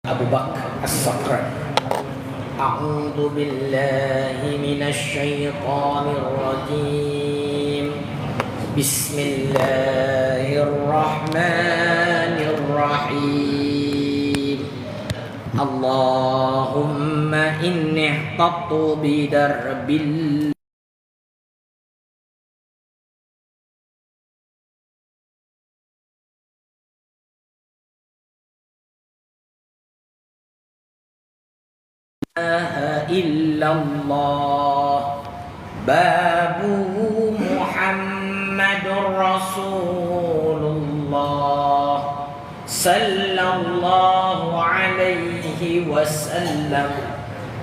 Abu Bakar As-Sakran. A'udzu billahi minasyaitonir rajim. Bismillahirrahmanirrahim. Allahumma inni ihtattu bidarbil illallah babu Muhammadur Rasulullah sallallahu alaihi wasallam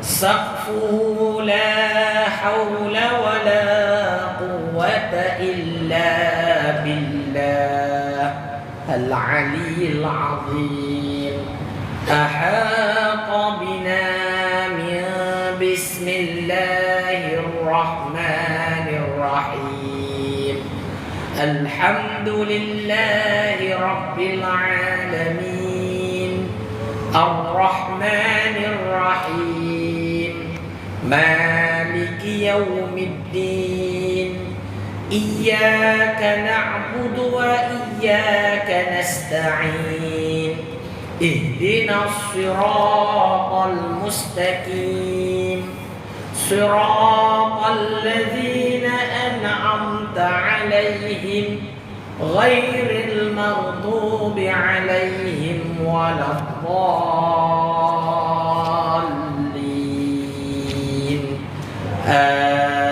saqfu la hawla wa la quwwata illa billah al-aliyyil azim ahata bina بسم الله الرحمن الرحيم الحمد لله رب العالمين الرحمن الرحيم مالك يوم الدين إياك نعبد وإياك نستعين اهدنا الصراط المستقيم صراط الذين أنعمت عليهم غير المغضوب عليهم ولا الضالين آمين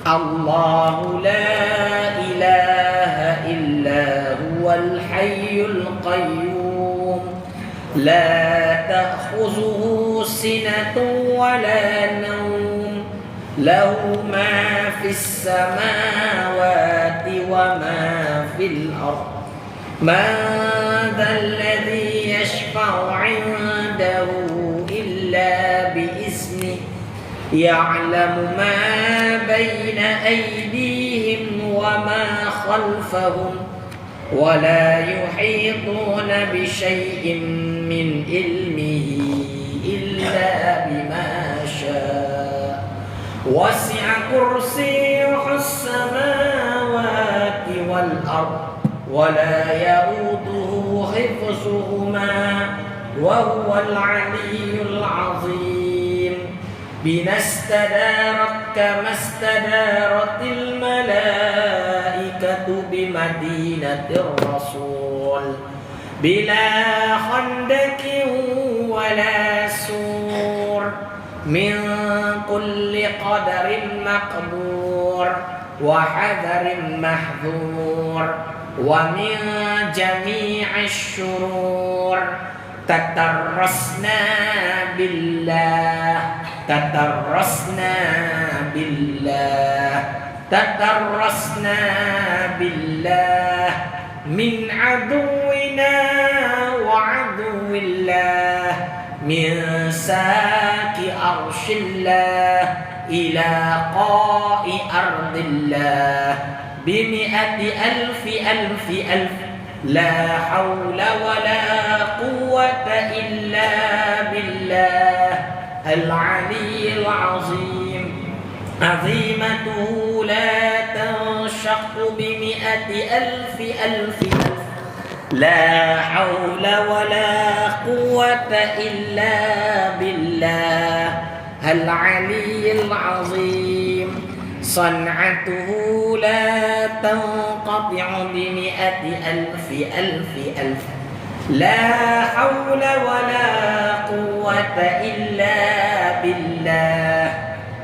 الله لا إله إلا هو الحي القيوم لا تأخذه سنة ولا نوم له ما في السماوات وما في الأرض من ذا الذي يشفع عنده إلا بإذنه يعلم ما بين أيديهم وما خلفهم ولا يحيطون بشيء من علمه إلا بما شاء وسع كرسيه السماوات والأرض ولا يؤوده حفظهما وهو العلي العظيم بنا استدارت كما استدارت الملائكة بمدينة الرسول بلا خندق ولا سور من كل قدر مقدور وحذر محذور ومن جميع الشرور تترسنا بالله تترسنا بالله تترسنا بالله من عدونا وعدو الله من ساك عرش الله إلى قاء أرض الله بمئة ألف ألف ألف لا حول ولا قوة إلا بالله العلي العظيم عظيمته لا تنشق بمئة ألف ألف ألف لا حول ولا قوة إلا بالله العلي العظيم صنعته لا تنقطع بمئة ألف ألف ألف لا حول ولا قوة إلا بالله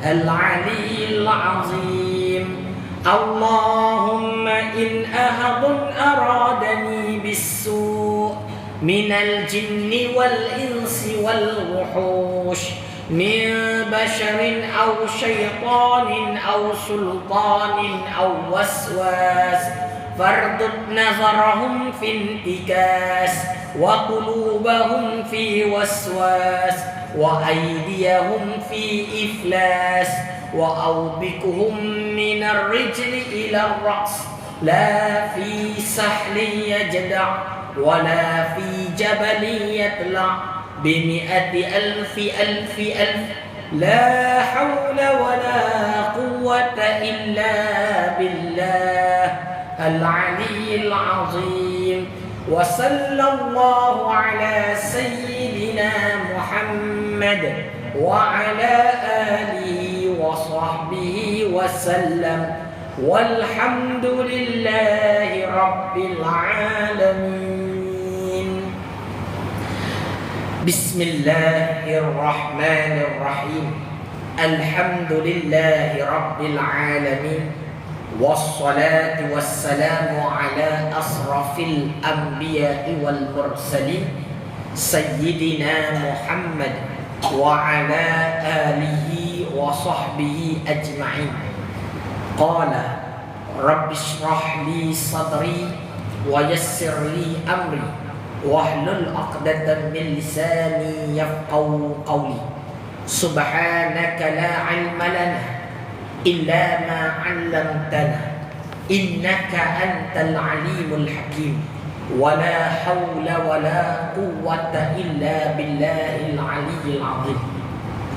العلي العظيم اللهم إن أحد أرادني بالسوء من الجن والإنس والوحوش من بشر أو شيطان أو سلطان أو وسواس فاردد نظرهم في انتكاس وقلوبهم في وسواس وأيديهم في إفلاس وأوبكهم من الرجل إلى الرأس لا في سحل يجدع ولا في جبل يطلع بمئة ألف ألف ألف لا حول ولا قوة إلا بالله العلي العظيم وصلى الله على سيدنا محمد وعلى آله وصحبه وسلم والحمد لله رب العالمين. بسم الله الرحمن الرحيم. الحمد لله رب العالمين والصلاة والسلام على أشرف الأنبياء والمرسلين سيدنا محمد وعلى آله وصحبه أجمعين. قال رب اشرح لي صدري ويسر لي أمري واحلل عقدة من لساني يفقهوا قولي سبحانك لا علم لنا إلا ما علمتنا إنك أنت العليم الحكيم ولا حول ولا قوة إلا بالله العلي العظيم.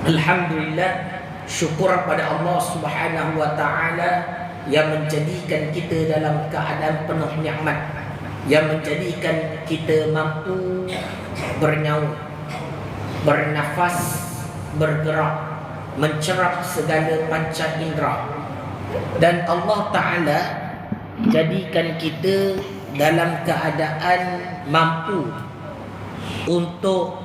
Alhamdulillah, syukur pada Allah Subhanahu wa taala yang menjadikan kita dalam keadaan penuh nikmat, yang menjadikan kita mampu bernyawa, bernafas, bergerak, mencerap segala panca indera. Dan Allah Ta'ala jadikan kita dalam keadaan mampu untuk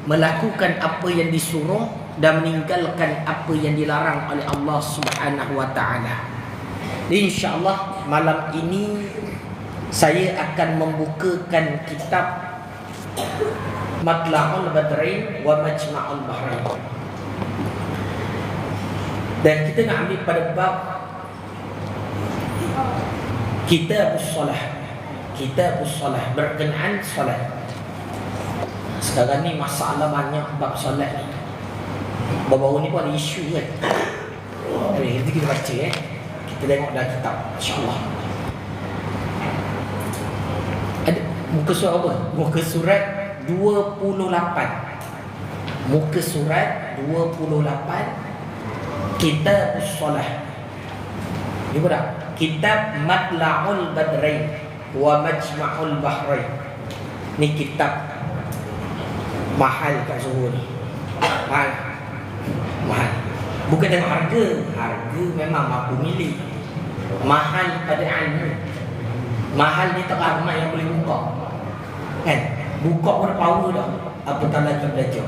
melakukan apa yang disuruh dan meninggalkan apa yang dilarang oleh Allah Subhanahu wa Ta'ala. InsyaAllah malam ini saya akan membukakan kitab Matla'ul Badrain wa Majma'ul Bahrain. Dan kita nak ambil pada bab Kitabus Salah. Kitabus Salah berkenaan solat. Sekarang ni masalah banyak bab solat ni. Baru-baru ni pun ada isu kan. Nanti kita baca kita tengok dalam kitab, insya-Allah. Ada muka surat apa? Muka surat 28. Muka surat 28 Kitabus Salah. Ni pun dah Kitab Matla'ul Badrain wa Majma'ul Bahrain. Ni kitab mahal kat Johor ni. Mahal. Mahal. Bukan tengok harga. Harga memang mampu milik. Mahal pada ilmu. Mahal ni tak ramai yang boleh buka. Kan? Buka pun power dah. Apatah lagi belajar.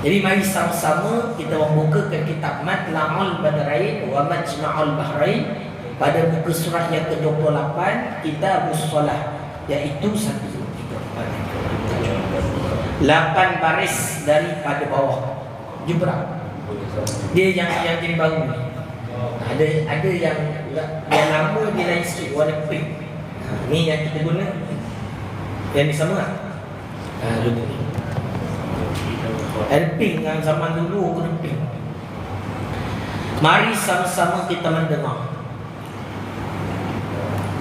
Jadi mari sama-sama kita membukakan kitab Matla'ul Badrain wa Majma'ul Bahrain pada muka surat yang ke-28 Kitabus Salah, iaitu 8 baris daripada bawah. Jumpa dia yang jadi baru ni. Ada yang lama dia lain sikit, warna pink. Ni yang kita guna. Yang ni sama tak? Lupa ni. Ada pink yang zaman dulu guna pink. Mari sama-sama kita mendengar.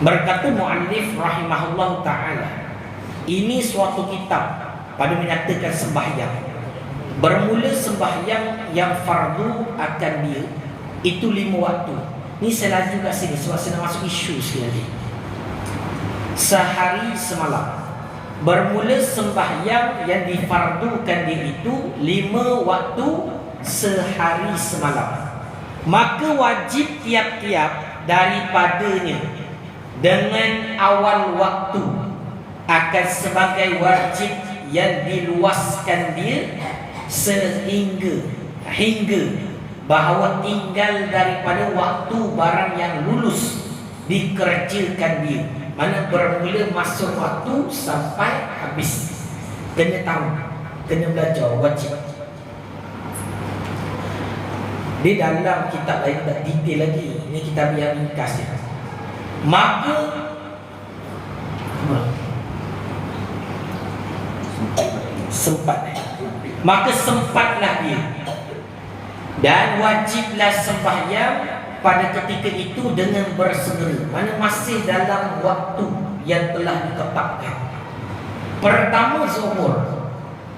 Berkata muallif rahimahullah ta'ala, ini suatu kitab pada menyatakan sembahyang. Bermula sembahyang yang fardu akan dia itu 5 waktu. Ni saya laju kat sini sebab saya nak masuk isu sekali lagi. Sehari semalam. Bermula sembahyang yang difardukan dia itu 5 waktu sehari semalam. Maka wajib tiap-tiap daripadanya dengan awal waktu akan sebagai wajib yang diluaskan dia hingga bahawa tinggal daripada waktu barang yang lulus dikerjakan dia. Mana bermula masuk waktu sampai habis. Kena tahu, kena belajar, wajib. Di dalam kitab lain tak detail lagi. Ini kitab yang ringkas ya. Maka sempat maka sempatlah dia dan wajiblah sembahyang pada ketika itu dengan bersegera, mana masih dalam waktu yang telah ditetapkan. Pertama zuhur,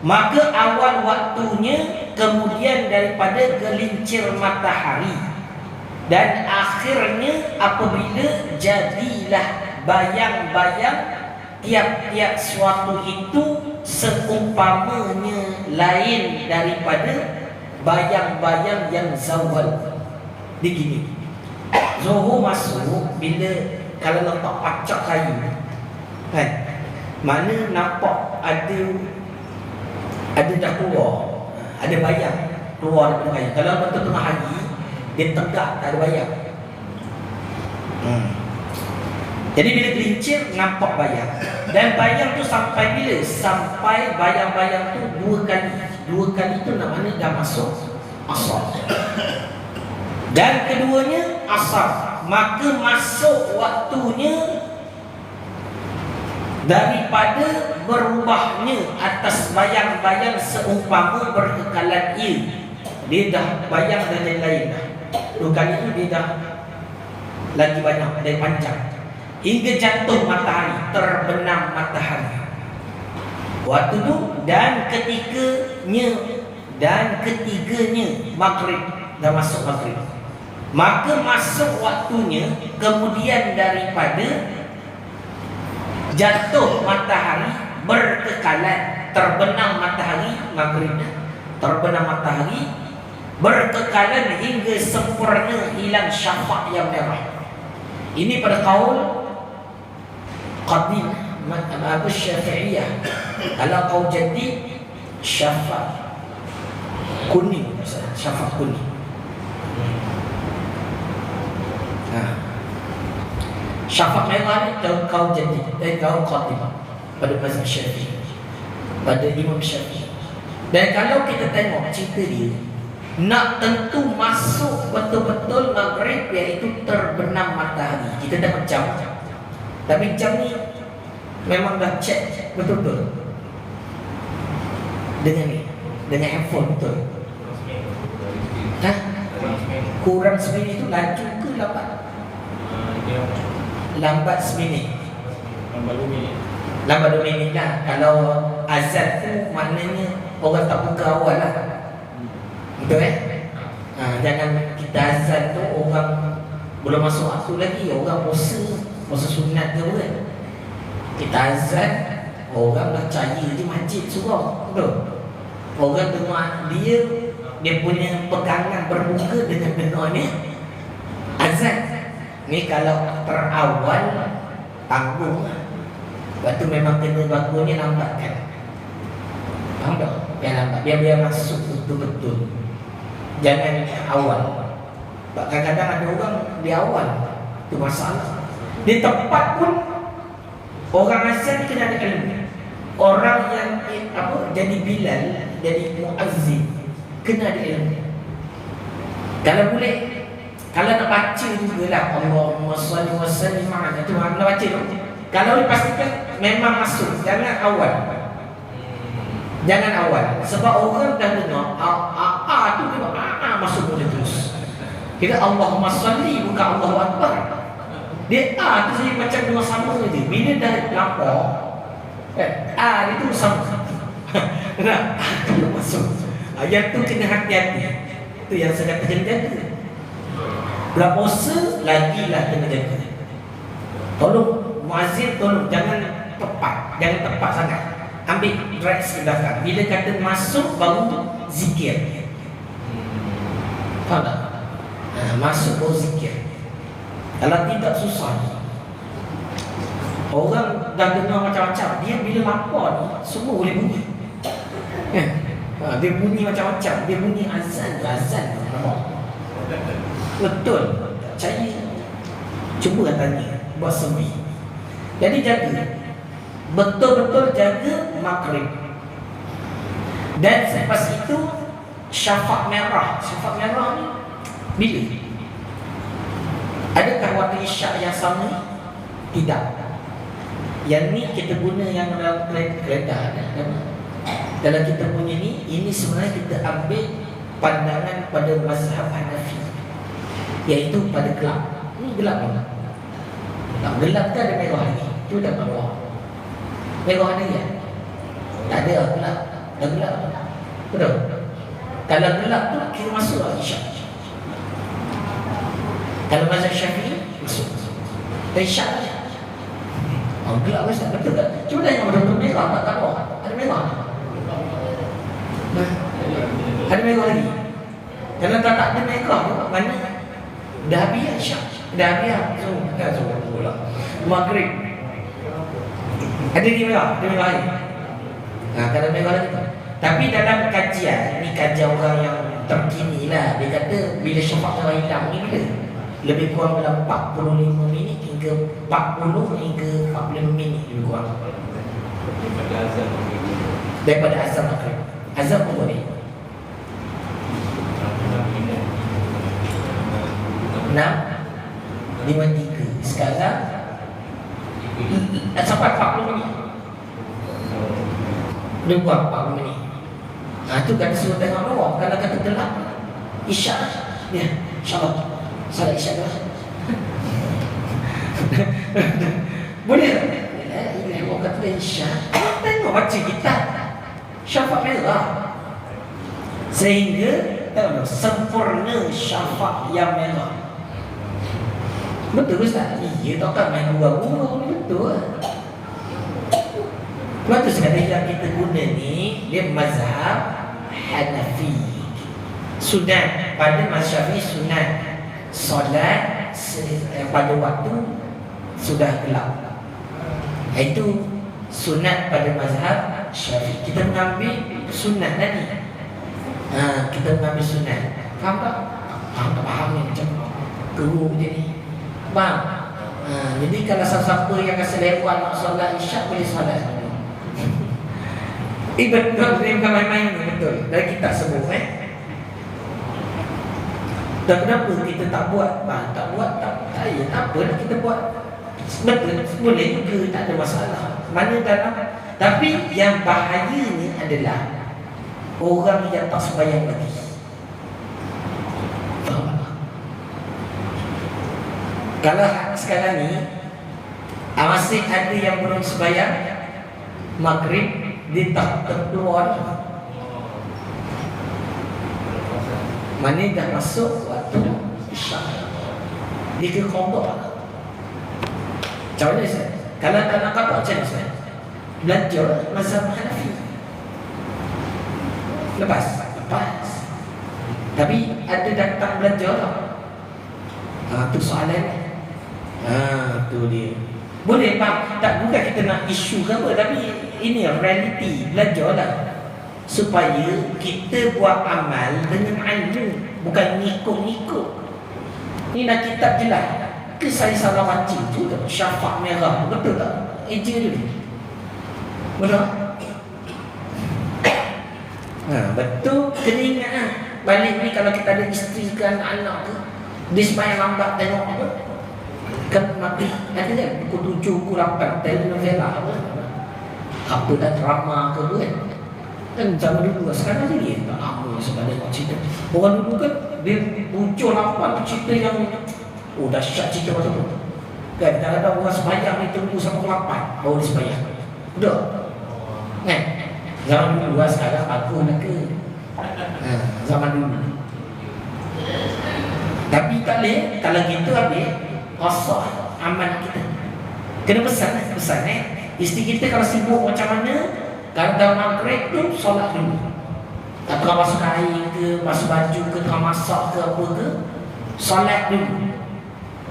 maka awal waktunya, kemudian daripada gelincir matahari, dan akhirnya apabila jadilah bayang-bayang tiap-tiap suatu itu seumpamanya lain daripada bayang-bayang yang zawal. Dia gini, zuhur masuk bila kalau letak pacak kayu kan, mana nampak ada dah keluar, ada bayang keluar daripada kayu. Kalau betul tengah hari dia tegak, tak ada bayang. Jadi bila gelincir nampak bayang. Dan bayang tu sampai bila? Sampai bayang-bayang tu dua kali. Dua kali tu namanya dah masuk asar. Dan keduanya asar, maka masuk waktunya daripada berubahnya atas bayang-bayang seumpama berkekalan ia. Dia dah bayang dan lain-lain dah. Dua kali tu dia dah lagi banyak, dari panjang, hingga jatuh matahari, terbenam matahari. Waktu tu dan ketiganya maghrib, dah masuk maghrib. Maka masuk waktunya kemudian daripada jatuh matahari berkekalan, terbenam matahari maghrib, terbenam matahari berkekalan hingga sempurna hilang syafaq yang merah. Ini pada kaul qadim mazhab Syafi'iyah. Kalau kaul jadid syafaq kuning, syafaq kuning. Syafaq merah ni kaul jadid dan kaul qadim pada mazhab Syafi'i, pada Imam Syafi'i. Dan kalau kita tengok cerita dia, nak tentu masuk betul-betul maghrib, iaitu terbenam matahari. Kita dapat jam, tapi jam ni memang dah check betul-betul dengan handphone betul. Kurang seminit itu laju ke lambat? Lambat seminit. Lambat 2 minit lah. Kalau azan tu maknanya orang tak buka awal lah. Betul jangan kita azan tu orang belum masuk waktu lagi, orang puasa sunat ke apa. Kita azan, orang dah cahaya je masjid surau. Betul? Orang dengar dia punya pegangan berbuka dengan dengar ni azan. Ni kalau terawal tanggung lah. Lepas tu memang kena bakunya lambat kan. Faham tak? Yang lambat, biar masuk betul-betul. Jangan awal. Kadang-kadang ada orang di awal, itu masalah. Di tempat pun orang azan kena ada ilmu. Orang yang jadi bilal, jadi muazzin, kena ada ilmu. Kalau boleh, kalau nak baca jugalah Allahumma shalli wa sallim ala, itu nak baca tu. Kalau dipastikan memang masuk, jangan awal. Jangan awal. Sebab orang dah dengar tu dia masuk boleh terus. Kita Allahumma shalli bukan Allahu akbar. Dia tu saja macam dua sama saja. Bila dah lapar, dia tu sama. Nah, tu masuk. Yang tu kena hati-hati. Itu yang saya kata jaga. Belah puasa lagilah kena jaga. Tolong muazzin, tolong jangan tepat sangat. Ambil right sebelah. Bila kata masuk baru zikir. Faham tak? Masuk baru zikir. Kalau tidak susah. Orang dah dengar macam-macam. Dia bila lapar ni semua boleh bunyi. Dia bunyi macam-macam. Dia bunyi azan. Betul. Percaya. Cuba tanya. Buat sendiri. Jadi jaga. Betul-betul jaga maghrib. Dan selepas itu syafaq merah. Syafaq merah ni bila? Adakah waktu isyak yang sama? Tidak. Yang ni kita guna yang dalam kereta. dalam kita punya ni, ini sebenarnya kita ambil pandangan pada mazhab Hanafi, iaitu pada gelap. Ini gelap ni. Gelap kan ada merah ni. Itu dah merah. Merah ada ya? Tak ada gelap. Dah gelap. Betul? Kalau gelap tu kira masuk lah Isyak. Kalau mazhab Syafi'i masuk. Isyak saja. Gelap Ustaz, betul tak? Cuba tanya betul-betul merah tak tahu. Ada merah. Ada merah lagi. Kalau tak ada merah tu mana? Dah habis Isyak. Dah habis. So, dah semua pula. Maghrib. Ada di merah, ada merah lagi. Kalau merah lagi tu. Tapi dalam kajian, ni kajian orang yang terkini lah, dia kata bila syafaq merah hilang ni bila? Lebih kurang dalam 45 minit hingga 40 hingga 45 minit lebih kurang. Daripada azan maghrib. Azan pun boleh. 6:53. Sekarang sampai 40 minit. Lebih kurang 40 minit. Itu kata suruh tengok bawah. Kalau kata gelap, Isyak ya, insyaAllah salat Isyak dah. Boleh tak? Ini orang kata Isyak, tengok baca kitab syafaq merah, sehingga sempurna syafaq yang merah. Betul Ustaz? Iya, takkan main gurau-gurau ni, betul. Lepas tu sekarang yang kita guna ni, dia mazhab Hanafi. Sunat pada mazhab Syafi'i, sunat solat pada waktu sudah gelap. Itu sunat pada mazhab Syafi'i. Kita mengambil sunat tadi. Kita mengambil sunat. Faham tak? Faham ni macam keruh je ni. Faham? Jadi kalau siapa yang rasa lewat nak solat Isyak, boleh solat. Betul, dia bukan main-main, betul. Dan kita sebut dan kenapa kita tak buat? Tak buat, tak apa lah kita buat. Betul, boleh juga, tak ada masalah. Mana dalam. Tapi yang bahayanya adalah orang yang tak sembahyang lagi. Kalau sekarang ni masih ada yang belum sembahyang maghrib, dia tak terkeluar, mana dah masuk waktu Isyak, dia ke qada. Macam mana Ustaz? Kalau tak nak qada macam mana Ustaz? Belajar mazhab Hanafi. Lepas. Tapi ada datang belajar tak? Tu soalan. Tu dia. Boleh Pak, tak bukan kita nak isu ke apa, tapi ini reality, belajarlah supaya kita buat amal dengan ilmu, bukan ngikut-ngikut. Ini dah kitab jelas. Ke saya salah baca tu tak? Syafaq merah, betul tak? Eja dulu. Betul? Betul, kena ingat lah. Balik ni kalau kita ada isteri ke anak-anak tu, dia sembahyang lambat tengok apa? Kan mati ada kan pukul 7, pukul 8 telenovela apa dah drama ke apa kan zaman dulu. Sekarang jadi tak lama sebab tengok cerita orang dulu kan, dia muncul apa cerita yang dahsyat cerita macam tu kan. Kadang-kadang orang sembahyang ni tunggu sampai pukul 8 baru dia sembahyang. Betul kan? Zaman dulu lah, sekarang aku nak ke zaman dulu. Tapi tak boleh kalau gitu habis qasah amal kita. Kena pesan isteri kita kalau sibuk macam mana, kalau dah maghrib tu solat dulu. Tak tengah masuk air ke, masuk baju ke, tengah masak ke apa ke, solat dulu.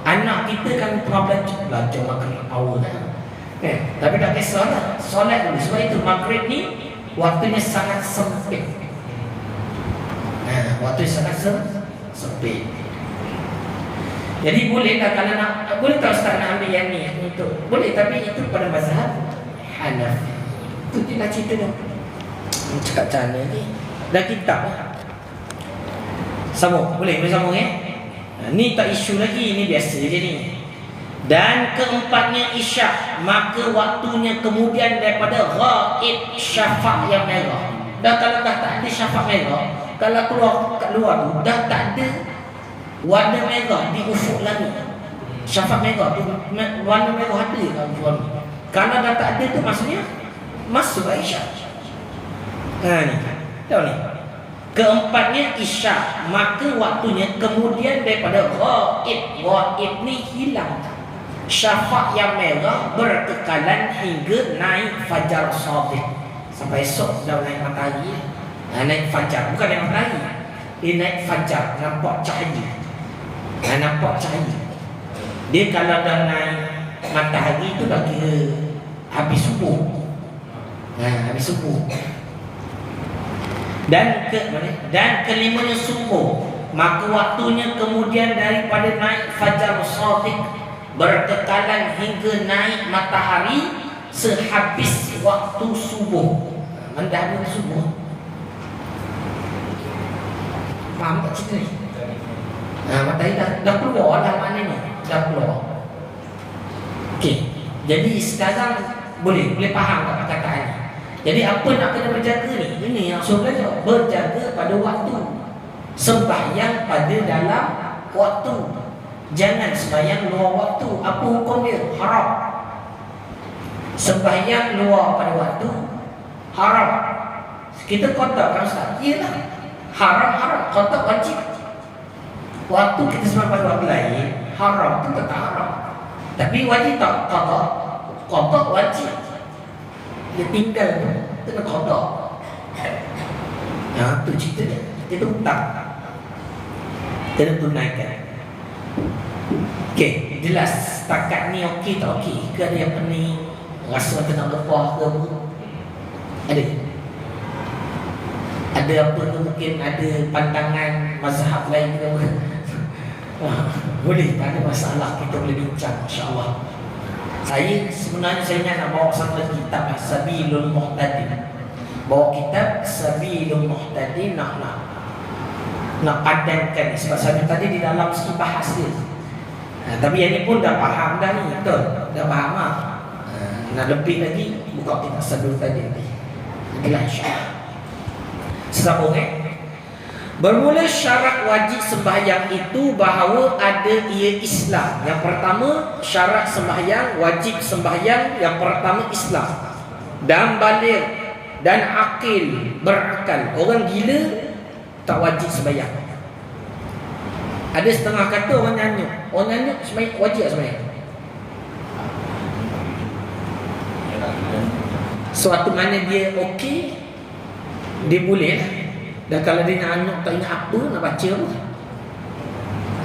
Anak kita kan tengah belajar maghrib awal kan. Tapi tak kisahlah, solat dulu. Sebab itu maghrib ni waktunya sangat sempit. Waktu sangat sempit. Jadi bolehlah kalau nak, boleh tak Ustaz nak ambil yang ni untuk boleh, tapi itu pada mazhab Hanafi. Itu dia nak cerita dah. Cakap macam mana ni? Dah kitab lah. Sambung, boleh sambung ni tak isu lagi, ni biasa je ni. Dan keempatnya Isyak, maka waktunya kemudian daripada ghaib syafaq yang merah. Dah kalau dah tak ada syafaq merah, kalau keluar kat luar tu dah tak ada warna merah di ufuk langit. Syafaq merah tu warna merah ada kat ufuk langit. Kalau dah tak ada tu maksudnya masuk Aisyah. Ni. Tahu ni. Keempatnya isyak, maka waktunya kemudian daripada ghaib. Ghaib ni hilang. Syafaq yang merah berkekalan hingga naik fajar shadiq. Sampai esok dah naik matahari. Naik fajar, bukan naik matahari. Dia naik fajar, nampak cahaya. Nampak cahaya. Dia kalau dah naik matahari tu dah kira habis subuh. Habis subuh. Dan kelimanya subuh, maka waktunya kemudian daripada naik fajar shadiq berkekalan hingga naik matahari sehabis waktu subuh. Mendahului subuh. Faham tak cerita ni? Matahari dah keluar lah maknanya. Dah keluar. Okey. Jadi sekarang boleh faham tak perkataan ni? Jadi apa nak kena berjaga ni? Ini yang saya belajar. Berjaga pada waktu. Sembahyang pada dalam waktu. Jangan sembahyang luar waktu. Apa hukum dia? Haram. Sembahyang luar pada waktu haram. Kita kotak kan Ustaz? Iyalah. Haram. Kotak wajib. Waktu kita sembahyang pada waktu lain, haram tu tetap haram. Tapi wajib tak? Kotak wajib. Dia tinggal tu kena kodok. Tu cerita dia. Dia tu hutang, kena tunaikan. Okey, jelas setakat ni okey tak okey? Ke ada yang pening, rasa macam nak lepah ke apa? Ada apa ke, mungkin ada pandangan mazhab lain ke apa? Boleh, tak ada masalah, kita boleh bincang insya-Allah. Saya nak bawa satu lagi kitab Sabilul Muhtadin. Bawa kitab Sabilul Muhtadin nak padankan, sebab saya tadi di dalam sikit bahas dia. Tapi yang ni pun dah faham dah ni, betul? Dah faham lah. Nak lebih lagi buka kitab Sabilul tadi. Inilah insya-Allah. Sambung Bermula syarat wajib sembahyang itu bahawa ada ia Islam. Yang pertama, syarat sembahyang, wajib sembahyang yang pertama Islam. Dan baligh dan akil, berakal. Orang gila tak wajib sembahyang. Ada setengah kata orang nyanyuk. Orang nyanyuk sembahyang wajib sembahyang. Suatu mana dia okey, dia boleh lah. Dan kalau dia nyanyuk tak ingat apa, nak baca apa?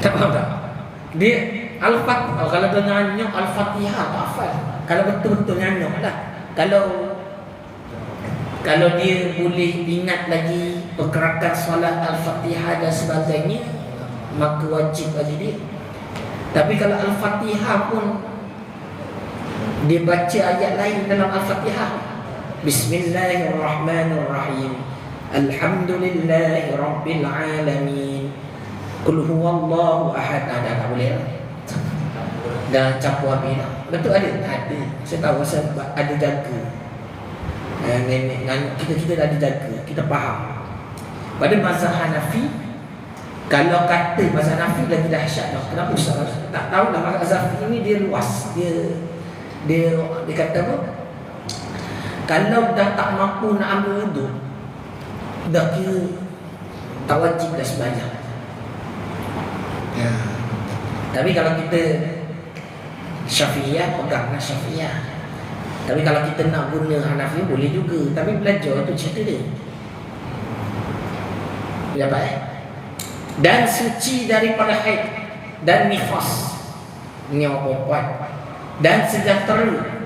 Tak faham tak? Dia Al-Fatihah, kalau dia nyanyuk Al-Fatihah tak hafal. Kalau betul-betul nyanyuk lah. Kalau dia boleh ingat lagi pergerakan solat Al-Fatihah dan sebagainya, maka wajib bagi dia. Tapi kalau Al-Fatihah pun dia baca ayat lain dalam Al-Fatihah, Bismillahirrahmanirrahim, Alhamdulillahi Rabbil Alamin, Qul huwallahu ahad. Tak boleh lah. Dah campur habis lah. Betul ada? Ada. Saya tahu, saya ada jaga. Nenek kita ada jaga. Kita faham. Pada mazhab Hanafi, kalau kata mazhab Hanafi lagi dahsyat dah. Kenapa Ustaz? Tak tahu lah, mazhab Hanafi ini dia luas. Dia kata apa? Kalau dah tak mampu nak ambil wuduk, dah kira tak wajib dah sembahyang. Tapi kalau kita Syafi'iyah, peganglah Syafi'iyah. Tapi kalau kita nak guna Hanafi boleh juga. Tapi belajar tu cerita dia. Dapat Dan suci daripada haid dan nifas. Ini orang perempuan. Dan sejahtera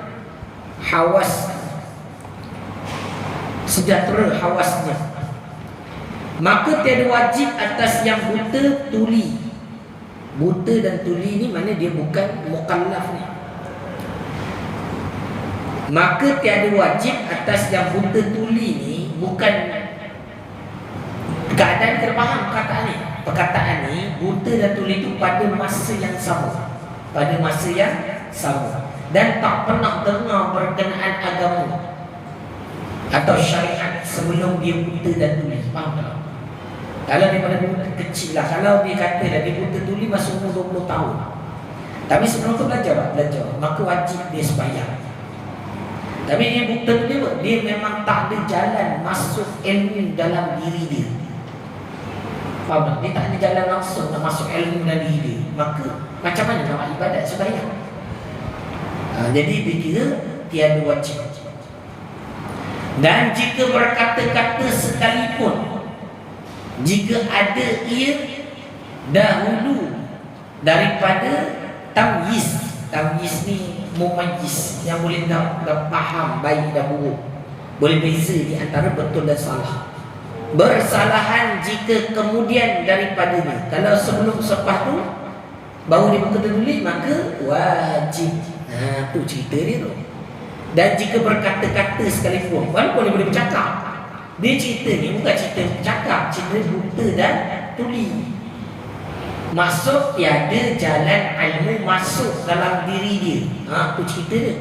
hawasnya. Maka tiada wajib atas yang buta tuli. Buta dan tuli ni mana dia bukan mukallaf ni. Maka tiada wajib atas yang buta tuli ni, bukan keadaan terfaham perkataan ni buta dan tuli itu pada masa yang sama. Pada masa yang sama. Dan tak pernah dengar berkenaan agama. atau syariat sebelum dia buta dan tuli. Faham tak? Kalau daripada kecil lah, kalau dia kata dah dia buta tuli masa umur 20 tahun, tapi sebelum tu belajar, maka wajib dia sembahyang. Tapi dia buta tuli, dia memang tak ada jalan masuk ilmu dalam diri dia. Faham tak? Dia tak ada jalan langsung nak masuk ilmu dalam diri dia. Maka macam mana nak ibadat sembahyang? Jadi dia kira tiada wajib. Dan jika berkata-kata sekalipun, jika ada ia dahulu daripada tamyiz. Tamyiz ni mumayyiz, yang boleh dah faham baik dan buruk, boleh beza di antara betul dan salah. Bersalahan jika kemudian daripadanya. Kalau sebelum selepas tu baru dia berkata tulis, maka wajib. Tu cerita dia tu. Dan jika berkata-kata sekalipun, walaupun dia boleh bercakap, dia cerita ni bukan cerita bercakap, cerita buta dan tuli. Maksud tiada jalan ilmu masuk dalam diri dia. Tu cerita dia.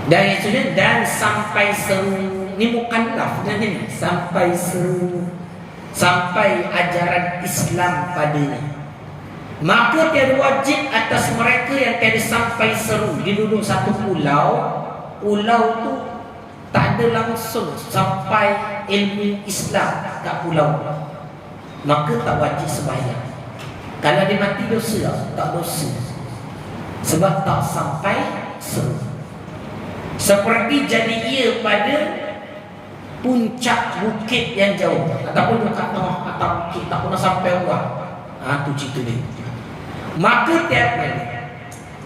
Dan yang sudah, dan sampai seru, ni mukallaf dan ni sampai seru, sampai ajaran Islam padanya. Maka tiada wajib atas mereka yang tiada sampai seru. Dia duduk satu pulau, pulau tu tak ada langsung sampai ilmu Islam kat pulau, maka tak wajib sembahyang. Kalau dia mati dosa tak dosa, sebab tak sampai seru. Seperti jadi ia pada puncak bukit yang jauh, ataupun dekat tengah atas bukit tak pernah sampai orang. Tu cerita dia. Maka tiap kali.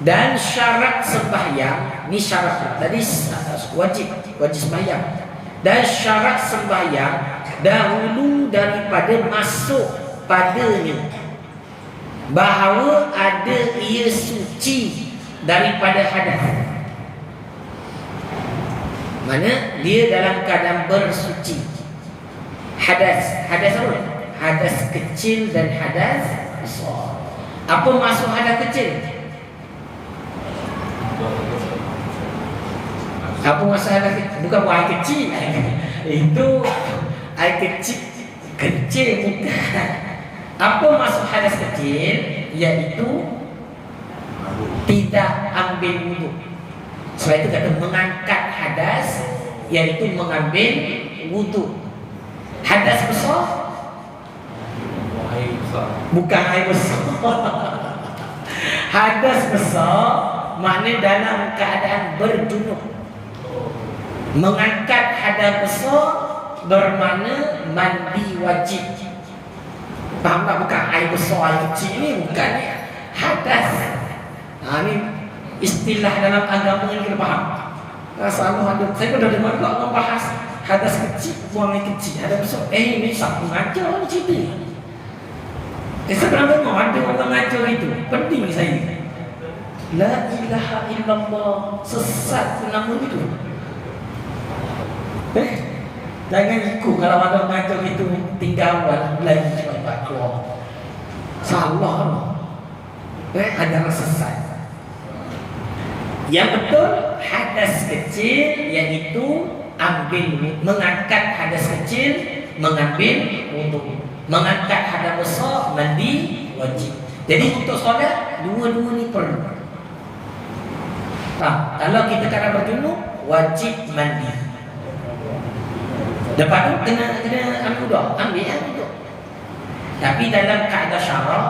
Dan syarat sembahyang, ni syarat tadi wajib sembahyang. Dan syarat sembahyang dahulu daripada masuk padanya, bahawa ada ia suci daripada hadas. Mana dia dalam keadaan bersuci. Hadas apa? Hadas kecil dan hadas besar. Apa maksud hadas kecil? Apa maksud hadas kecil? Bukan air kecil. Itu air kecil bukan. Apa maksud hadas kecil? Iaitu tidak ambil wudu. Sebab itu kata mengangkat hadas, iaitu mengambil wudu. Hadas besar bukan air besar. Hadas besar maknanya dalam keadaan berjunub. Mengangkat hadas besar bermakna mandi wajib. Faham tak? Bukan air besar, air kecil ni bukan ya. Hadas. Ni istilah dalam agama yang kita faham. Salah ada. Saya pun dah dengar orang bahas hadas kecil, buang air kecil. Hadas besar. Ni siapa mengajar ni cerita. Saya pernah dengar ada orang mengajar itu. Penting saya. La ilaha illallah. Sesat nama itu. Jangan ikut kalau ada mengajar itu tinggal lagi cepat keluar. Salah. Adalah sesat. Yang betul hadas kecil iaitu mengangkat hadas kecil, mengambil wudu. Mengangkat hadas besar, mandi wajib. Jadi untuk solat dua-dua ni perlu. Kalau kita kena berjunub, wajib mandi. Lepas tu kena ambil wudu. Tapi dalam kaedah syarak,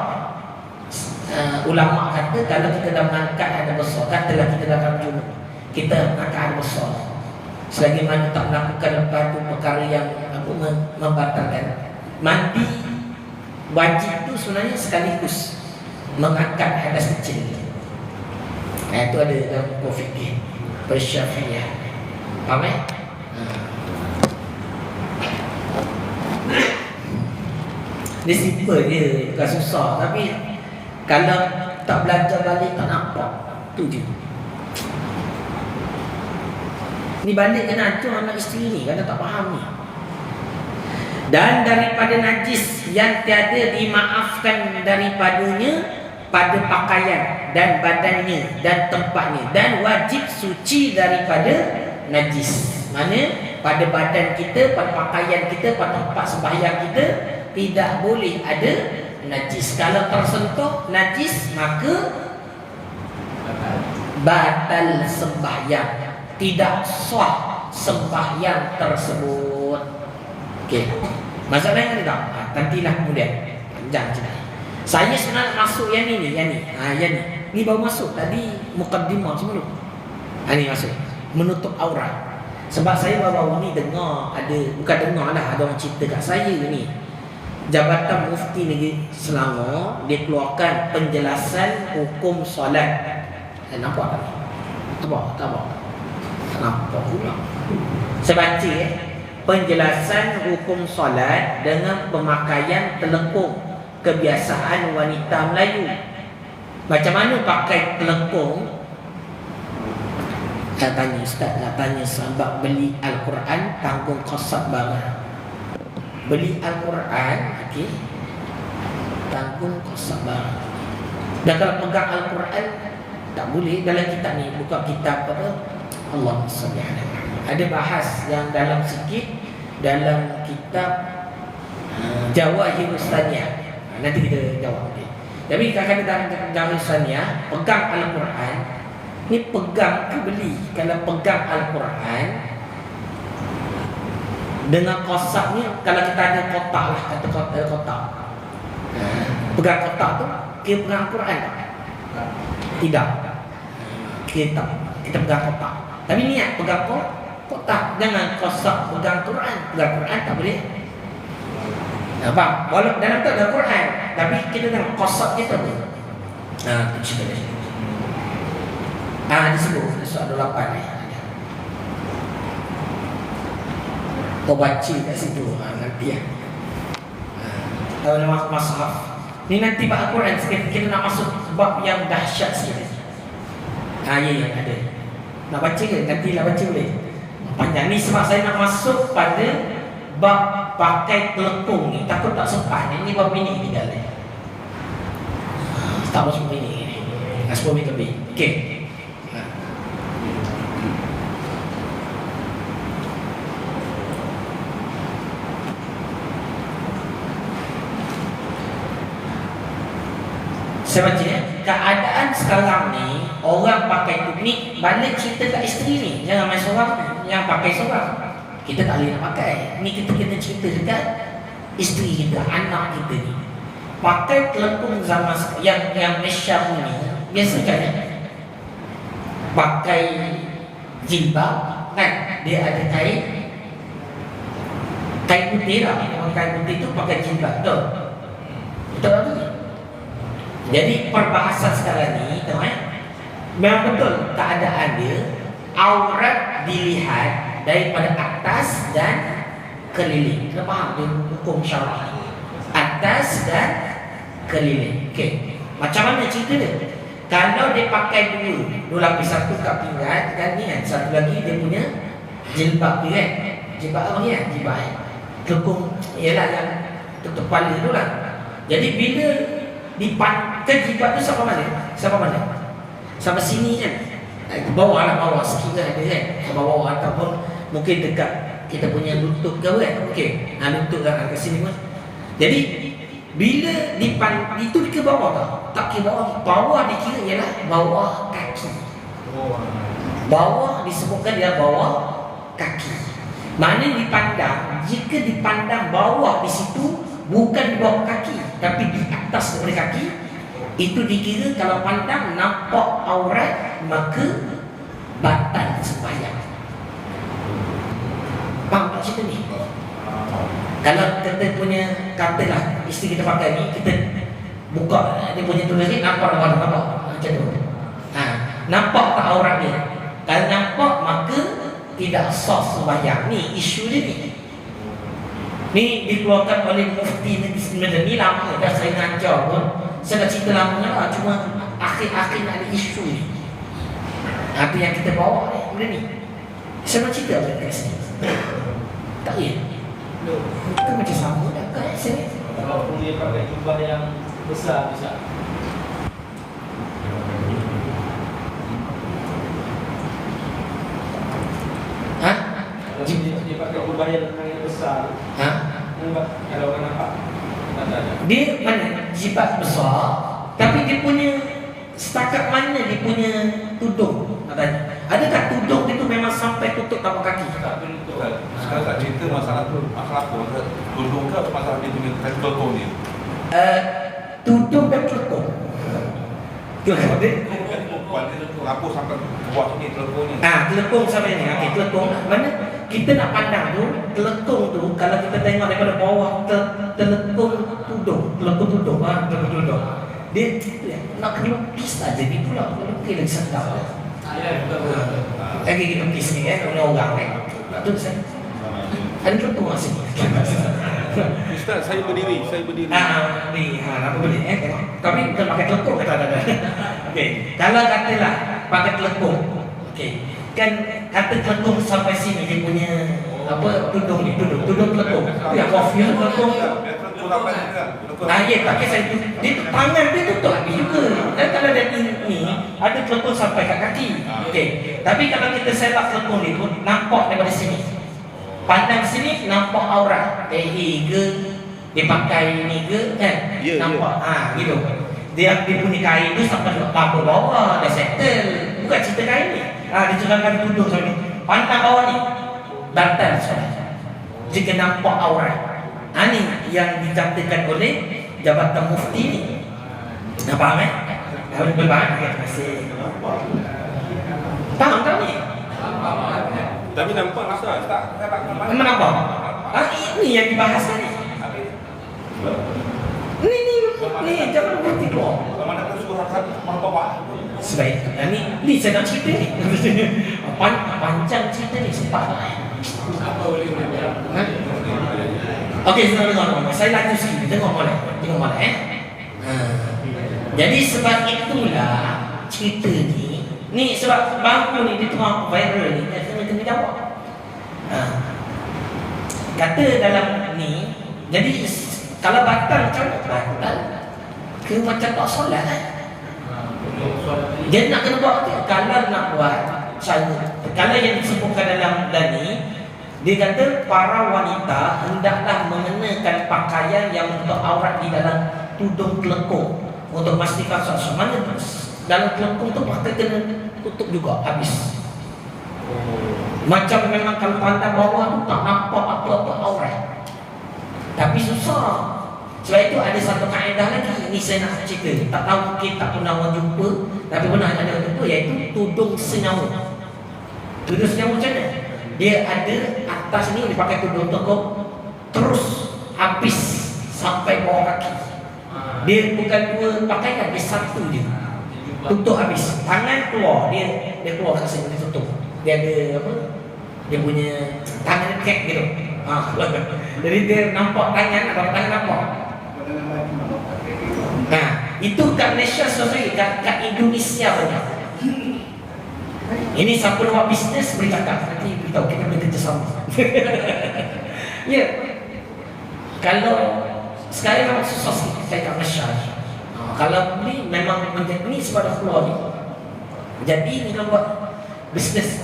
ulama kata kalau kita dah mengangkat hadas besar, katalah kita dah berjunub, kita mengangkat hadas besar, selagi mana tak melakukan lepas tu perkara yang membatalkan, mandi wajib tu sebenarnya sekaligus mengangkat hadas kecil. Itu ada dalam fikih Syafi'iyah. Faham eh? Dia simple dia, bukan susah. Tapi kalau tak belajar balik tak nampak. Tu je. Ni balik kena ajar anak isteri ni, kerana tak faham ni. Dan daripada najis yang tiada dimaafkan daripadanya pada pakaian dan badannya dan tempatnya, dan wajib suci daripada najis. Mana pada badan kita, pada pakaian kita, pada tempat sembahyang kita tidak boleh ada najis. Kalau tersentuh najis maka batal sembahyang, tidak sah sembahyang tersebut. Okey. Masalah yang ada tak? Nantilah kemudian. Panjang cerita. Saya sebenarnya masuk yang ni. Yang ni. Ni baru masuk tadi mukaddimah sebelum. Ni masuk menutup aurat. Sebab saya baru-baru ni dengar bukan dengar lah, ada orang cerita kat saya ni. Jabatan Mufti Negeri Selangor dia keluarkan penjelasan hukum solat. Nampak tak? Tak nampak pula. Saya baca penjelasan hukum solat dengan pemakaian telekung, kebiasaan wanita Melayu. Macam mana pakai telekung? Saya tanya Ustaz, nak tanya sebab beli Al-Quran tanggung qasab barang. Beli Al-Quran, okey, tanggung qasab barang. Dan kalau pegang Al-Quran tak boleh. Dalam kitab ni, buka kitab apa? Allahumma salli ala Muhammad. Ada bahas yang dalam sikit dalam kitab Jawahirus Saniyah. Nanti kita jawab. Okay. Tapi kadang-kadang dalam Jawahirus Saniyah pegang Al-Quran ni, pegang ke beli? Kalau pegang Al-Quran dengan qasab ni, kalau kita ada kotak lah, kata kotak, pegang kotak tu kita pegang Al-Quran tak? Tidak. Kita pegang kotak. Tapi niat pegang kotak, jangan qasab pegang Quran. Pegang Quran tak boleh. Faham? Walau dalam tu ada Quran, tapi kita tengok qasab kita tu. Itu cerita dia. Disebut surah 28 ni. Kau baca kat situ nanti ya. Kalau nama mushaf. Ni nanti bab Al-Quran kita nak masuk bab yang dahsyat sikit. Ya ada. Nak baca ke? Nantilah baca boleh. Panjang ni sebab saya nak masuk pada bab pakai telekung ni. Takut tak sempat. Ini bab minit tinggal ni. Tak masuk minit ni. 10 minit lebih. Okey. Saya baca ya. Keadaan sekarang ni orang pakai tu ni, balik cerita kat isteri ni. Jangan main seorang yang pakai seorang. Kita tak boleh nak pakai. Ni kita kena cerita dekat isteri kita, anak kita ni. Pakai telekung zaman yang Malaysia ni biasa kan. Pakai jilbab kan, dia ada kain putih lah. Kain putih tu pakai jilbab tu. Betul tak? Jadi perbahasan sekarang ni, memang betul keadaan dia, aurat dilihat daripada atas dan keliling. Kita faham dia hukum syarah, atas dan keliling. Okey, macam mana cerita dia? Kalau dia pakai dua lapis, satu kat pinggan dan ni kan, satu lagi dia punya jilbab dia kan. Jilbab apa ni kan? Jilbab kekung, ialah yang tutup kepala tu lah. Jadi bila dipakai jilbab tu sampai mana? Sampai sini kan? Bawah lah, bawah sekiranya ada kan? Sampai bawah ataupun mungkin dekat kita punya lutut ke kan? Okey, lutut kan kat sini pun. Jadi bila itu ke bawah tak? Tak ke bawah. Bawah dikira ialah bawah kaki. Bawah disebutkan dia bawah kaki. Mana dipandang, jika dipandang bawah di situ bukan di bawah kaki tapi di atas daripada kaki, itu dikira kalau pandang nampak aurat maka batal sembahyang. Faham tak cerita ni? Kalau kita punya, katalah isteri kita pakai ni, kita buka dia punya tulis ni, nampak macam tu. Nampak tak aurat dia? Kalau nampak maka tidak sah sembahyang. Ni isu dia ni. Ni dikeluarkan oleh Mufti Negeri Sembilan. Ni lama dah saya ngajar pun. Saya dah cerita lamanya lah. Cuma akhir-akhir ada isu ni. Apa yang kita bawa ni, benda ni. Saya nak cerita apa kat sini? Tak ya? Itu macam sama dah kat sini. Kalau dia pakai jubah yang besar bisa. jubah yang besar. Ha? Nampak? Kalau orang nampak. Ada. Dia mana? Jilbab besar, tapi dia punya setakat mana dia punya tudung? Katanya. Adakah tudung itu memang sampai tutup tapak kaki? Tak bentuk. Sekarang tak cerita masalah tu, masalah apa? Tudung ke masalah dia punya telekong ni? Tudung dan telekung. Dia Lapor sampai bawah sini telekong ni. telekung sampai ni. Okey, telekung. Mana kita nak pandang tu, telekung tu kalau kita tengok daripada bawah telekung tudung, telekung tudung, telekung tudung. Dia nak kena lukis aja dia pula lukis lagi sedap. Ya, betul. Lagi kita lukis ni punya orang tu saya. Ada telekung masih. Ustaz, saya berdiri. Ni, apa boleh tengok. Tapi bukan pakai telekung kata ada. Okey, kalau katalah pakai telekung. Okey. Kan kata telekung sampai sini dia punya apa tudung ni, tudung telekung. Tu yang kofiah telekung. Ya, pakai saya tu. Dia tu tangan dia tutup habis juga. Dan kalau dia ni ada telekung sampai kat kaki. Okey. Tapi kalau kita selak telekung ni pun nampak daripada sini. Pandang sini nampak aurat. Tehi ke, dia pakai ni ke, kan? Nampak. Gitu. Dia punya kain tu sampai ke bawah, dah settle. Bukan cerita kain ni. Dia curangkan tudung macam ni. Pandang bawah ni, batal solat. Jika nampak aurat. Ni yang dicatatkan oleh Jabatan Mufti ni. Nak faham Betul faham? Terima kasih. Faham tak ni? Tapi nampak Ustaz. Memang nampak? Ini yang dibahas tadi. Ni jangan berhenti keluar. Mana tak suruh hati bawah. Sebaik ni saya nak cerita ni. Panjang cerita ni sempat. Apa boleh buat? Okey, dengar. Saya laju sikit. Tengok molek. Jadi sebab itulah cerita ni sebab bangku ni dia tengah viral ni, dia kena jawab. Kata dalam ni, jadi kalau batal macam batal ke macam tak solat dia nak kena buat kalau nak buat kalau yang disebutkan dalam ni, dia kata para wanita hendaklah mengenakan pakaian yang untuk aurat di dalam tudung telekung untuk memastikan solat. Mana dalam telekung tu pakai kena tutup juga habis. Macam memang kalau pandang bawah tu tak nampak apa-apa aurat. Tapi susah. Sebab itu ada satu kaedah lagi. Ini saya nak cerita. Tak tahu mungkin tak pernah orang jumpa, tapi pernah ada jumpa, iaitu tudung senyawa. Tudung senyawa macam mana? Dia ada atas ni dia pakai tudung telekung terus habis sampai bawah kaki. Dia bukan dua pakaian, dia satu je. Tutup habis. Tangan keluar, dia keluar kat sini, dia tutup. Dia ada apa? Dia punya tangan kek gitu. Jadi dia nampak tangan, tangan nampak. Itu kat Malaysia sorry, kat Indonesia banyak. Ini siapa nak buat bisnes boleh cakap. Nanti beritahu kita boleh kerjasama. Ya. Kalau sekarang memang susah sikit saya kat Malaysia. Kalau ni memang menjadi ni sebab dah keluar ni. Jadi ni kalau buat bisnes.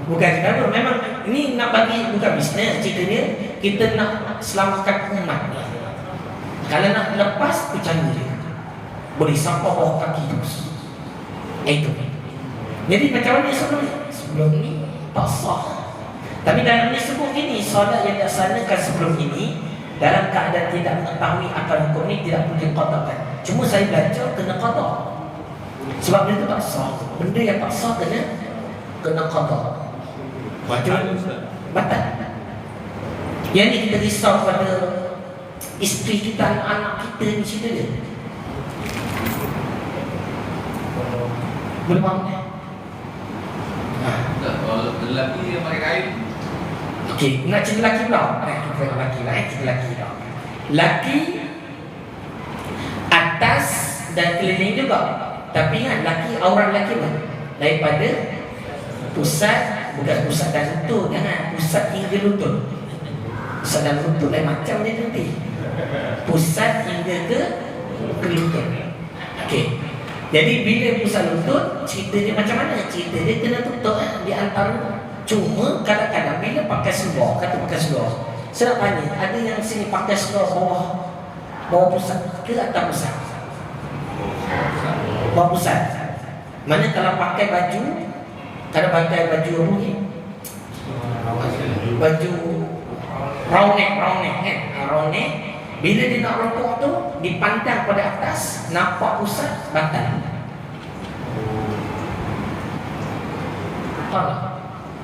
Bukan kerana memang ini nak bagi bukan bisnes, ceritanya kita nak selamatkan umat ni. Kalau nak lepas tu cara dia. Boleh sampai bawah kaki terus. Itu. Jadi macam mana sebelum ni tak sah. Tapi dalam ni sebut gini, solat yang dilaksanakan sebelum ini dalam keadaan tidak mengetahui akan hukum ni tidak boleh qadakan. Cuma saya baca kena qada. Sebab benda tu tak sah. Benda yang tak sah kena qada. Batal. Yang ni kita risau pada isteri kita, anak kita ni cerita dia. Boleh faham tak? Kalau lelaki yang pakai kain. Okey, nak cerita lelaki pula. Kita tengok lelaki lah, cerita lelaki dah. Lelaki atas dan keliling juga. Tapi kan lelaki, aurat lelaki apa? Daripada pusat, bukan pusat dan lutut, jangan pusat hingga lutut. Pusat dan lutut lain macam dia nanti. Pusat hingga ke lutut. Okey. Jadi bila pusat lutut, cerita dia macam mana? Cerita dia kena tutup di antara Cuma kadang-kadang bila pakai seluar, kata pakai seluar, saya nak tanya, ada yang sini pakai seluar bawah pusat ke atas pusat? Bawah pusat. Mana kalau pakai baju, kalau pakai baju apa ni? Baju round neck kan? Round neck. Bila dia nak rokok tu, dipandang pada atas, nampak pusat, batal.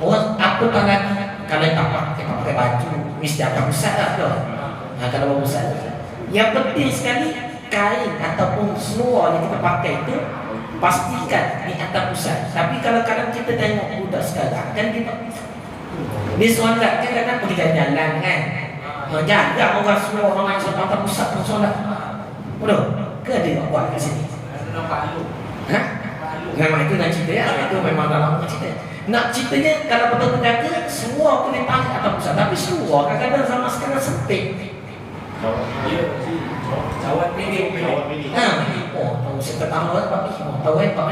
Orang apa tak lagi kalau tak pakai baju mesti akan pusat lah tu. Kalau bawah pusat. Yang penting sekali kain ataupun seluar yang kita pakai itu pastikan di atas pusat. Tapi kalau kadang kita tengok budak sekarang kan dia solat kan kadang pergi jalan kan. Jaga orang seluar orang yang atas pusat pun solat. Bodoh. Ke dia buat kat sini? Nampak lu. Memang itu nak cerita ya. Itu memang dalam cerita. Nak ceritanya kalau betul-betul jaga semua boleh tarik atas pusat. Tapi semua kadang-kadang sama sekarang sempit. Jawab ini. Tahu saya tahu lah tapi tahu Pak.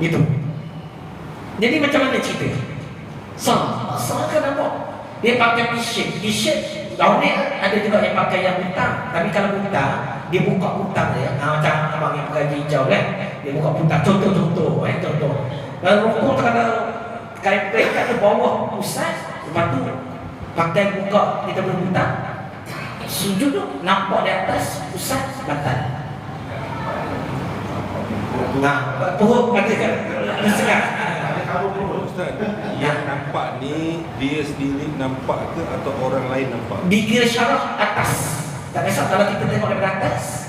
Gitu. Jadi macam mana cerita? Sama kan nampak. Dia pakai t-shirt. Tahun ni ada juga yang pakai yang butang. Tapi kalau butang, dia buka butang dia. Macam abang yang pakai hijau kan. Dia buka butang. Contoh. Kalau rokok kalau kain kat ke bawah pusat, lepas tu pakai buka kita boleh butang. Sujud tu nampak di atas pusat batal. Perut pada kan segar. Ustaz, yang nampak ni dia sendiri nampak ke atau orang lain nampak? Dikira syaraf atas. Tak kisah kalau kita tengok daripada atas.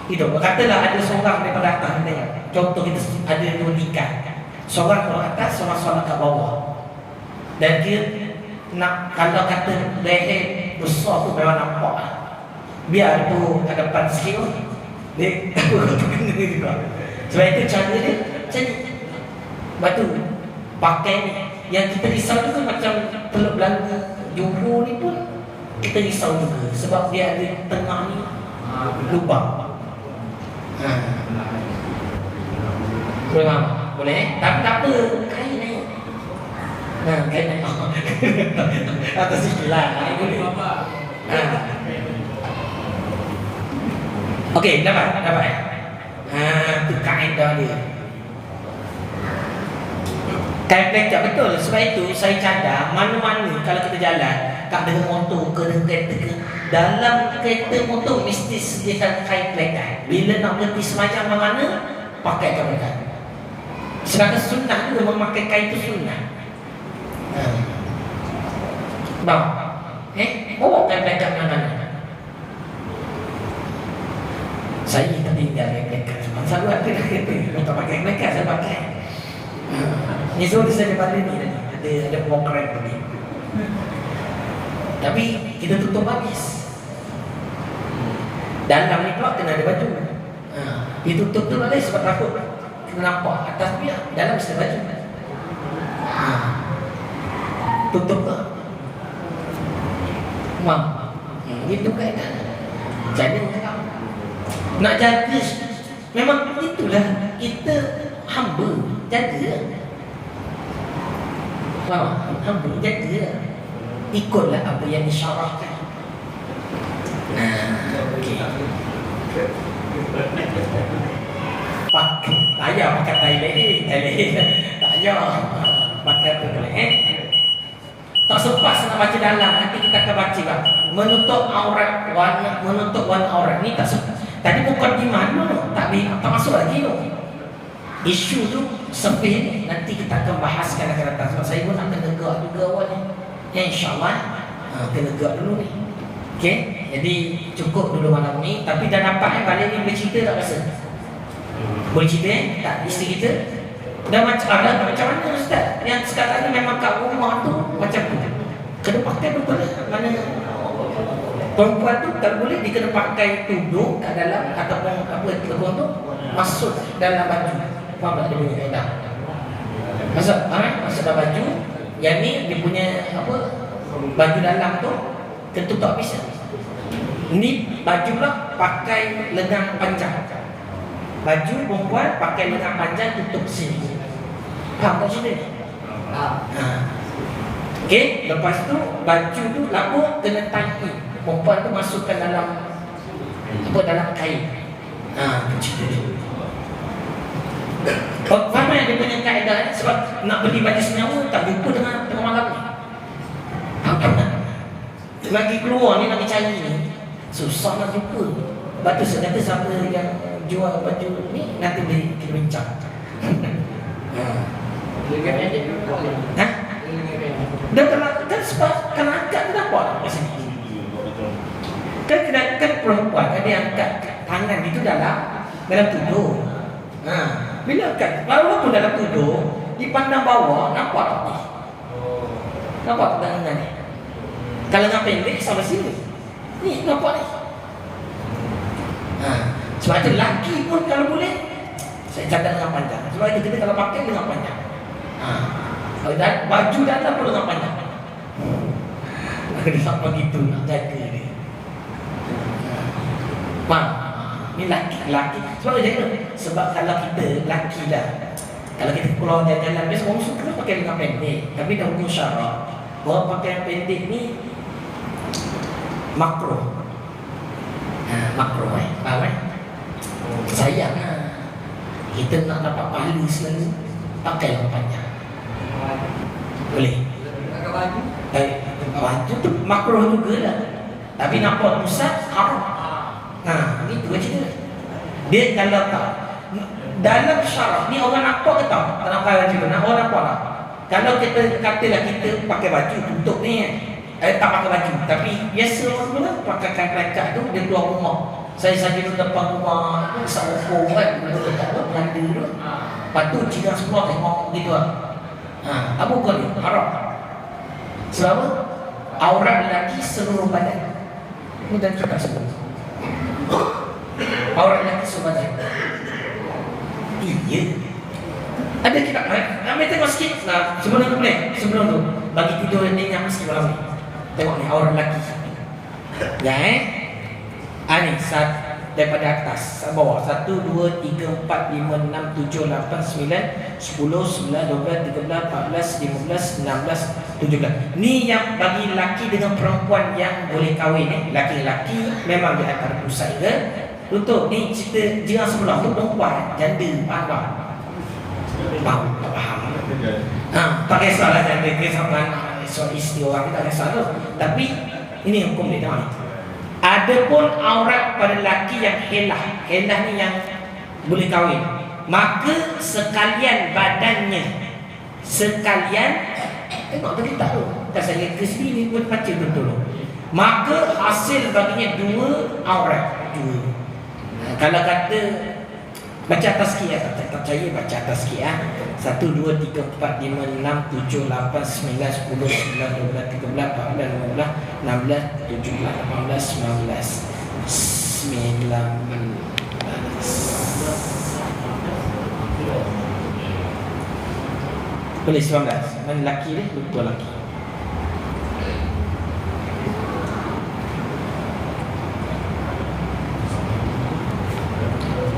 Hidup. Katalah ada seorang daripada atas ni. Contoh kita ada dua nikah. Seorang orang atas, seorang solat kat bawah. Dan dia nak kalau kata leher besar tu memang nampak lah. Biar tu ada depan sikit tu. Dia kena juga. Sebab itu cara dia macam ni. Lepas tu pakai ni. Yang kita risau tu kan macam Teluk Belanga Johor ni pun kita risau juga. Sebab dia ada tengah ni lubang. Boleh? Tapi tak apa, kain ni. Kain ni. Atas sikit lah. Boleh. Okey, dapat. Tu kaedah dia. Kain plekat betul. Sebab itu saya cadang mana-mana kalau kita jalan kat dengan motor ke dengan kereta ke, dalam kereta motor mesti sediakan kain plekat. Bila nak berhenti semacam mana pakai kain plekat. Sedangkan sunnah juga memakai kain itu sunnah. Bawa kain plekat mana-mana. Saya tertinggal kain plekat. Selalu ada dah kereta. Minta pakai kain plekat, saya pakai. Ni suruh saya daripada ni tadi. Ada program tadi. Tapi kita tutup habis. Dalam ni pula kena ada baju. Ditutup tu boleh sebab takut kita nampak atas dia, dalam mesti baju. Tutup ke? Itu kaedah. Jadi nak jaga, memang itulah kita hamba jaga. Hamba jaga. Ikutlah apa yang disyarahkan. Okey. Tak payah pakai Thailand. Tak payah pakai tu boleh. Tak sempat nak baca dalam, nanti kita akan baca kan. Menutup warna aurat ni tak sempat. Tadi bukan di mana, tak masuk lagi tu. Isu tu sepih ni nanti kita akan bahaskan akan datang. Sebab saya pun nak kena gerak juga awal ni. InsyaAllah kena gerak dulu ni. Okey, jadi cukup dulu malam ni. Tapi dah dapat balik ni boleh cerita tak rasa? Boleh cerita tak isteri kita? Dah macam mana Ustaz? Yang sekarang ni memang kat rumah tu macam tu. Kena pakai betul mana perempuan tu tak boleh dia kena pakai tudung kat dalam ataupun apa tudung tu masuk dalam baju. Faham tak dia punya kaedah? Masuk dalam baju. Yang ni dia punya apa baju dalam tu tertutup habis. Ni baju lah pakai lengan panjang. Baju perempuan pakai lengan panjang tutup sini. Faham tak sini? Ha. Okey, lepas tu baju tu labuk kena tahi. Perempuan tu masukkan dalam dalam kain. Macam tu. Faham dia punya kaedah ni? Sebab nak beli baju senyawa tak jumpa dengan tengah malam ni. Lagi keluar ni, lagi cari ni, susah nak jumpa. Lepas tu saya kata siapa yang jual baju ni nanti beli kita bincang. Lebih pendek ke boleh? Ha? Lebih pendek. Dan kan sebab kan angkat tu dapat macam ni. Kan perempuan ada yang angkat tangan itu dalam tudung. Bila angkat, walaupun dalam tudung, dipandang bawah nampak tak ni? Nampak tak tangan ni? Kalau nak pendek sampai sini. Ni nampak ni. Sebab itu lelaki pun kalau boleh saya cadang dengan panjang. Sebab itu kita kalau pakai dengan panjang. Baju dalam pun dengan panjang. Dia sampai begitu nak jaga dia. Ni laki. Sebab dia jaga. Sebab kalau kita laki dah, kalau kita keluar jalan-jalan, biasa orang suka pakai dengan pendek. Tapi dah hukum syarak, orang pakai yang pendek ni makro. Makro faham sayang kita nak dapat pahala selalu pakai yang panjang. Boleh? Pakai baju? Baju tu makro juga lah. Tapi nampak pusat haram. Itu cerita. Dia kalau tak dalam syarak ni orang nampak ke tak? Tak nampak baju nak orang nampak tak? Kalau kita katalah kita pakai baju tutup ni tak pakai baju, tapi biasa orang semua pakai kain tu dia keluar rumah. Saya saja duduk depan rumah Sawoko kan, duduk dekat Belanda tu. Lepas tu jiran semua tengok gitu lah. Apa kau ni? Haram. Sebab apa? Aurat lelaki seluruh badan. Ini dan cakap semua. Aurat lelaki seluruh badan. Iya. Ada kita ambil tengok sikit lah. Sebelum tu boleh? Sebelum tu bagi tidur dia yang mesti malam ni. Tengok ni aurat lelaki. Ya ni daripada atas bawah 1, 2, 3, 4, 5, 6, 7, 8, 9, 10, 11, 12, 13, 14, 15, 16, 17. Ni yang bagi lelaki dengan perempuan yang boleh kahwin. Lelaki-lelaki memang di antara pusat ke. Untuk ni cerita jiran sebelah tu perempuan janda faham. Tahu tak faham. Tak kisahlah janda ke sama suami isteri orang, tak kisah tu. Tapi ini hukum dia tengok. Adapun aurat pada lelaki yang helah ni yang boleh kahwin, maka sekalian badannya, tengok tadi tak tu, tak saya ke sini ni pun baca betul. Maka hasil baginya 2 aurat. Kalau kata baca atas sikit tak percaya baca atas sikit 1, 2, 3, 4, 5, 6, 7, 8, 9, 10, 11, 12, 13, 14, 15, 16, 17, 18, 19, 20, 19. Boleh 19. Mana lelaki dia? Betul lelaki.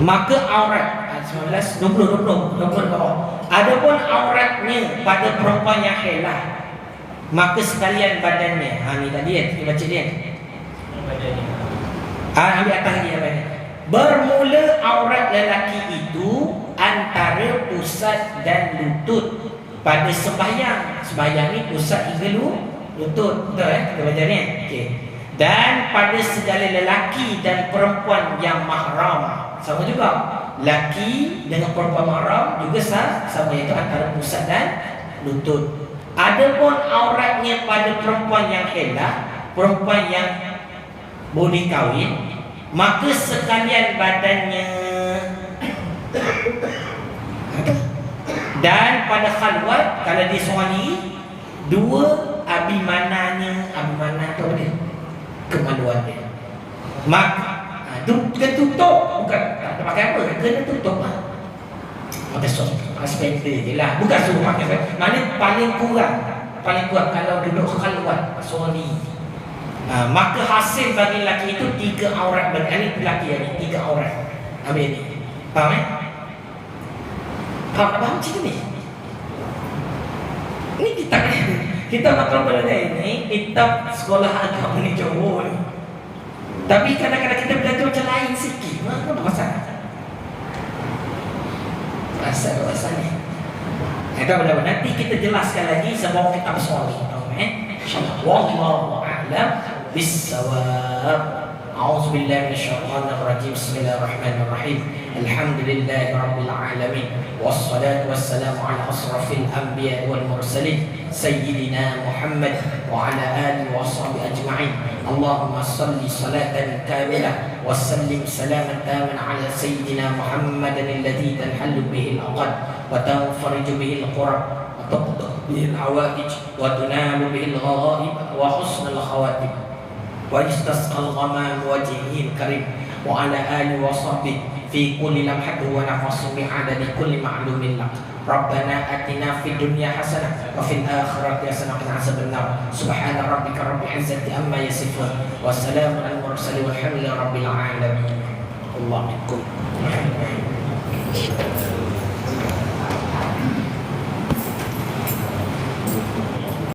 Maka aurat 19, 20 bawah. Adapun auratnya pada perempuan yang helah, maka sekalian badannya. Ni tadi kita baca dia. Ambil atas dia badan. Bermula aurat lelaki itu antara pusat dan lutut pada sembahyang. Sembahyang ni pusat hingga lutut. Betul kita baca ni. Okey. Dan pada segala lelaki dan perempuan yang mahram. Sama juga. Laki dengan perempuan mahram juga sama, iaitu antara pusat dan lutut. Adapun auratnya pada perempuan yang helah, perempuan yang boleh kahwin, maka sekalian badannya dan pada khalwat kalau dia seorang diri, 2 abimana tu dia kemaluan dia. Maka kena tutup, bukan tak pakai apa, kena tutup pakai spender je lah, bukan suruh pakai. Maknanya paling kurang kalau duduk khalwat seorang diri. Maka hasil bagi lelaki itu 3 aurat. Ini lelaki ni 3 aurat. Ambil ni. Faham Faham cerita ni? Ini kita maklum pada ini kitab sekolah agama ini Jawa ni. Tapi kadang-kadang kita belajar macam lain sikit. Apa masalah? Bahasa ni. Kita benar nanti kita jelaskan lagi sebab kitab soleh. InsyaAllah. Wallahu a'lam bis-shawab. أعوذ بالله من الشيطان الرجيم بسم الله الرحمن الرحيم الحمد لله رب العالمين والصلاة والسلام على أشرف الأنبياء والمرسلين سيدنا محمد وعلى آله وصحبه أجمعين اللهم صل صلاة كاملة وسلم سلاما تاما على سيدنا محمد الذي تنحل به العقد وتنفرج به القرب وتقضى به الحوائج وتنال به الغرائب وحسن الخواتم ويستسقى الغمام وجهه الكريم وعلى آله وصحبه في كل لمحة ونفس بعدد كل معلوم لك ربنا آتنا في الدنيا حسنة وفي الآخرة حسنة وقنا عذاب النار سبحان ربك رب العزة عما يصفون والسلام على المرسلين والحمد لله رب العالمين الله منكم